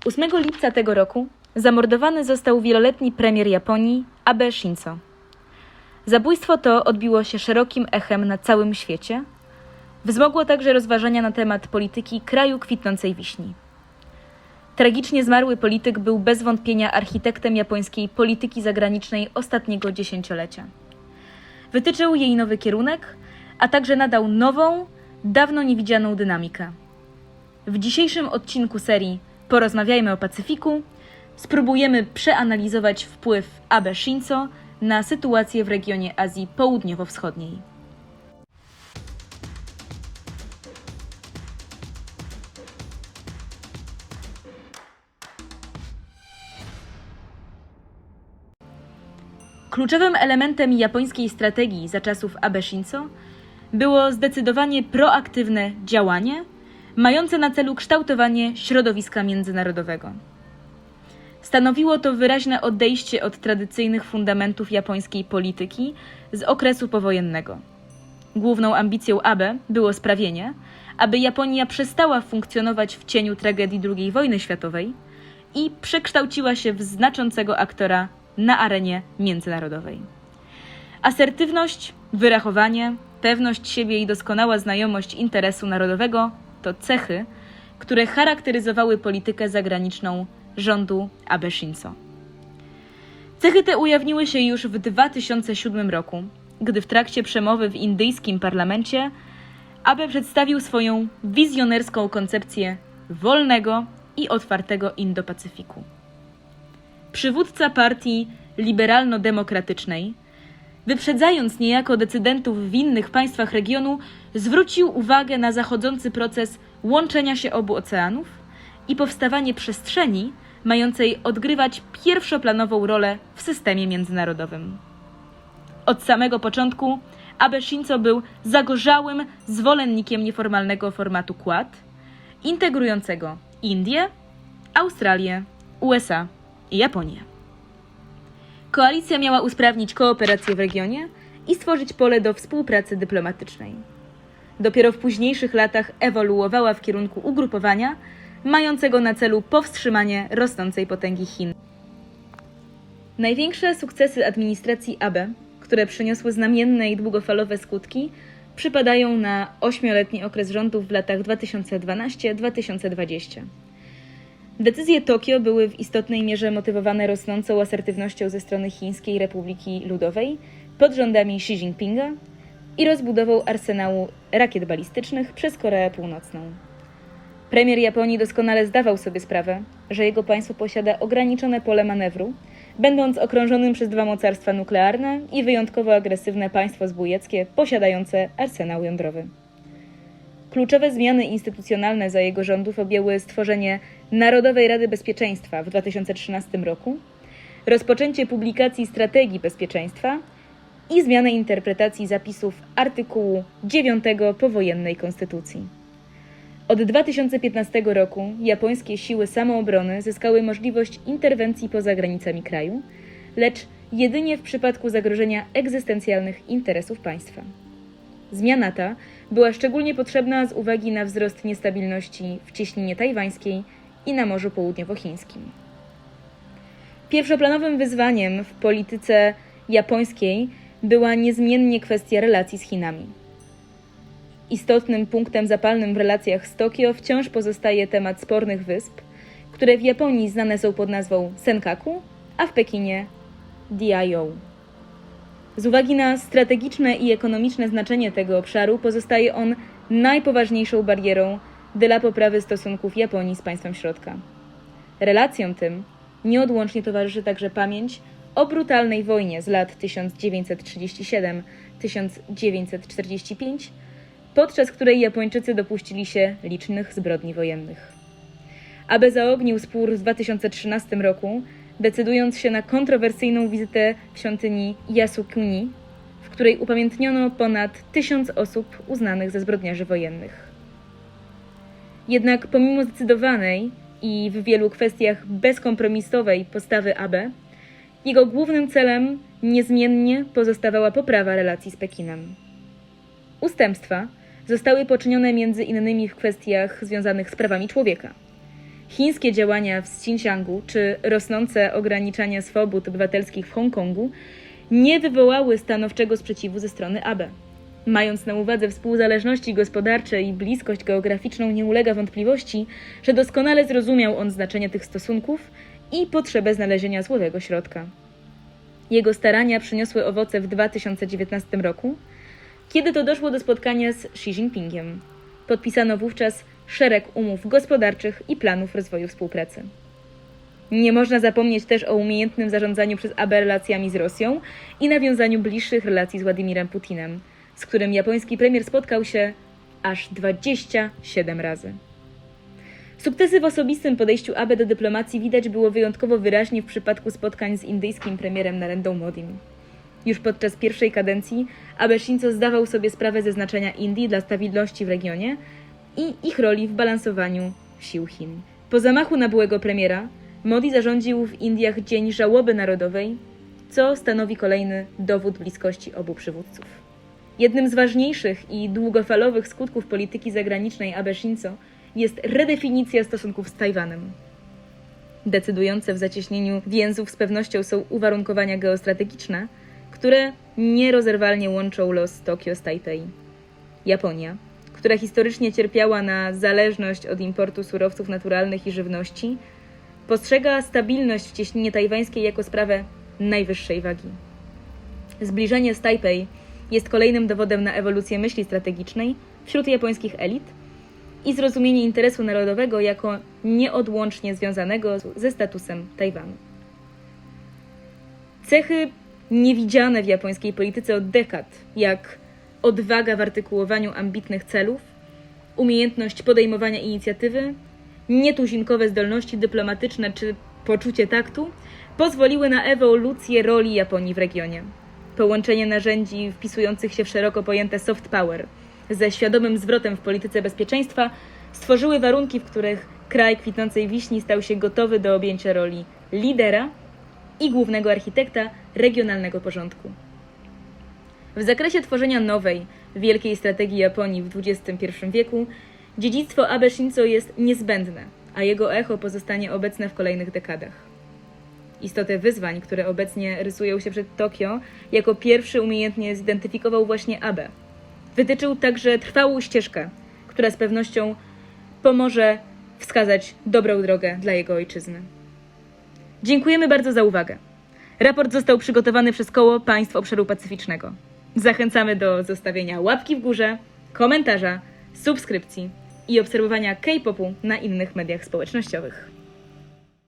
8 lipca tego roku zamordowany został wieloletni premier Japonii Abe Shinzo. Zabójstwo to odbiło się szerokim echem na całym świecie. Wzmogło także rozważania na temat polityki kraju kwitnącej wiśni. Tragicznie zmarły polityk był bez wątpienia architektem japońskiej polityki zagranicznej ostatniego dziesięciolecia. Wytyczył jej nowy kierunek, a także nadał nową, dawno niewidzianą dynamikę. W dzisiejszym odcinku serii Porozmawiajmy o Pacyfiku spróbujemy przeanalizować wpływ Abe Shinzo na sytuację w regionie Azji Południowo-Wschodniej. Kluczowym elementem japońskiej strategii za czasów Abe Shinzo było zdecydowanie proaktywne działanie, mające na celu kształtowanie środowiska międzynarodowego. Stanowiło to wyraźne odejście od tradycyjnych fundamentów japońskiej polityki z okresu powojennego. Główną ambicją Abe było sprawienie, aby Japonia przestała funkcjonować w cieniu tragedii II wojny światowej i przekształciła się w znaczącego aktora na arenie międzynarodowej. Asertywność, wyrachowanie, pewność siebie i doskonała znajomość interesu narodowego to cechy, które charakteryzowały politykę zagraniczną rządu Abe Shinzo. Cechy te ujawniły się już w 2007 roku, gdy w trakcie przemowy w indyjskim parlamencie Abe przedstawił swoją wizjonerską koncepcję wolnego i otwartego Indo-Pacyfiku. Przywódca partii liberalno-demokratycznej, wyprzedzając niejako decydentów w innych państwach regionu, zwrócił uwagę na zachodzący proces łączenia się obu oceanów i powstawanie przestrzeni mającej odgrywać pierwszoplanową rolę w systemie międzynarodowym. Od samego początku Abe Shinzo był zagorzałym zwolennikiem nieformalnego formatu Quad, integrującego Indię, Australię, USA i Japonię. Koalicja miała usprawnić kooperację w regionie i stworzyć pole do współpracy dyplomatycznej. Dopiero w późniejszych latach ewoluowała w kierunku ugrupowania mającego na celu powstrzymanie rosnącej potęgi Chin. Największe sukcesy administracji Abe, które przyniosły znamienne i długofalowe skutki, przypadają na 8-letni okres rządów w latach 2012-2020. Decyzje Tokio były w istotnej mierze motywowane rosnącą asertywnością ze strony Chińskiej Republiki Ludowej pod rządami Xi Jinpinga i rozbudową arsenału rakiet balistycznych przez Koreę Północną. Premier Japonii doskonale zdawał sobie sprawę, że jego państwo posiada ograniczone pole manewru, będąc okrążonym przez dwa mocarstwa nuklearne i wyjątkowo agresywne państwo zbójeckie posiadające arsenał jądrowy. Kluczowe zmiany instytucjonalne za jego rządów objęły stworzenie Narodowej Rady Bezpieczeństwa w 2013 roku, rozpoczęcie publikacji strategii bezpieczeństwa i zmianę interpretacji zapisów artykułu 9 powojennej konstytucji. Od 2015 roku japońskie siły samoobrony zyskały możliwość interwencji poza granicami kraju, lecz jedynie w przypadku zagrożenia egzystencjalnych interesów państwa. Zmiana ta była szczególnie potrzebna z uwagi na wzrost niestabilności w cieśninie tajwańskiej i na Morzu Południowochińskim. Pierwszoplanowym wyzwaniem w polityce japońskiej była niezmiennie kwestia relacji z Chinami. Istotnym punktem zapalnym w relacjach z Tokio wciąż pozostaje temat spornych wysp, które w Japonii znane są pod nazwą Senkaku, a w Pekinie Diaoyu. Z uwagi na strategiczne i ekonomiczne znaczenie tego obszaru pozostaje on najpoważniejszą barierą dla poprawy stosunków Japonii z państwem środka. Relacjom tym nieodłącznie towarzyszy także pamięć o brutalnej wojnie z lat 1937-1945, podczas której Japończycy dopuścili się licznych zbrodni wojennych. Abe zaognił spór w 2013 roku, decydując się na kontrowersyjną wizytę w świątyni Yasukuni, w której upamiętniono ponad 1000 osób uznanych za zbrodniarzy wojennych. Jednak pomimo zdecydowanej i w wielu kwestiach bezkompromisowej postawy Abe, jego głównym celem niezmiennie pozostawała poprawa relacji z Pekinem. Ustępstwa zostały poczynione między innymi w kwestiach związanych z prawami człowieka. chińskie działania w Xinjiangu czy rosnące ograniczania swobód obywatelskich w Hongkongu nie wywołały stanowczego sprzeciwu ze strony Abe. Mając na uwadze współzależności gospodarcze i bliskość geograficzną, nie ulega wątpliwości, że doskonale zrozumiał on znaczenie tych stosunków i potrzebę znalezienia złotego środka. Jego starania przyniosły owoce w 2019 roku, kiedy to doszło do spotkania z Xi Jinpingiem. Podpisano wówczas szereg umów gospodarczych i planów rozwoju współpracy. Nie można zapomnieć też o umiejętnym zarządzaniu przez Abe relacjami z Rosją i nawiązaniu bliższych relacji z Władimirem Putinem, z którym japoński premier spotkał się aż 27 razy. Sukcesy w osobistym podejściu Abe do dyplomacji widać było wyjątkowo wyraźnie w przypadku spotkań z indyjskim premierem Narendą Modim. Już podczas pierwszej kadencji Abe Shinzo zdawał sobie sprawę ze znaczenia Indii dla stabilności w regionie i ich roli w balansowaniu sił Chin. Po zamachu na byłego premiera Modi zarządził w Indiach Dzień Żałoby Narodowej, co stanowi kolejny dowód bliskości obu przywódców. Jednym z ważniejszych i długofalowych skutków polityki zagranicznej Abe Shinzo jest redefinicja stosunków z Tajwanem. Decydujące w zacieśnieniu więzów z pewnością są uwarunkowania geostrategiczne, które nierozerwalnie łączą los Tokio z Tajpej. Japonia, która historycznie cierpiała na zależność od importu surowców naturalnych i żywności, postrzega stabilność w cieśninie tajwańskiej jako sprawę najwyższej wagi. Zbliżenie z Tajpej jest kolejnym dowodem na ewolucję myśli strategicznej wśród japońskich elit i zrozumienie interesu narodowego jako nieodłącznie związanego ze statusem Tajwanu. Cechy niewidziane w japońskiej polityce od dekad, jak odwaga w artykułowaniu ambitnych celów, umiejętność podejmowania inicjatywy, nietuzinkowe zdolności dyplomatyczne czy poczucie taktu, pozwoliły na ewolucję roli Japonii w regionie. Połączenie narzędzi wpisujących się w szeroko pojęte soft power ze świadomym zwrotem w polityce bezpieczeństwa stworzyły warunki, w których kraj kwitnącej wiśni stał się gotowy do objęcia roli lidera i głównego architekta regionalnego porządku. W zakresie tworzenia nowej, wielkiej strategii Japonii w XXI wieku dziedzictwo Abe Shinzo jest niezbędne, a jego echo pozostanie obecne w kolejnych dekadach. Istotę wyzwań, które obecnie rysują się przed Tokio, jako pierwszy umiejętnie zidentyfikował właśnie Abe. Wytyczył także trwałą ścieżkę, która z pewnością pomoże wskazać dobrą drogę dla jego ojczyzny. Dziękujemy bardzo za uwagę. Raport został przygotowany przez Koło Państw Obszaru Pacyficznego. Zachęcamy do zostawienia łapki w górze, komentarza, subskrypcji i obserwowania K-popu na innych mediach społecznościowych.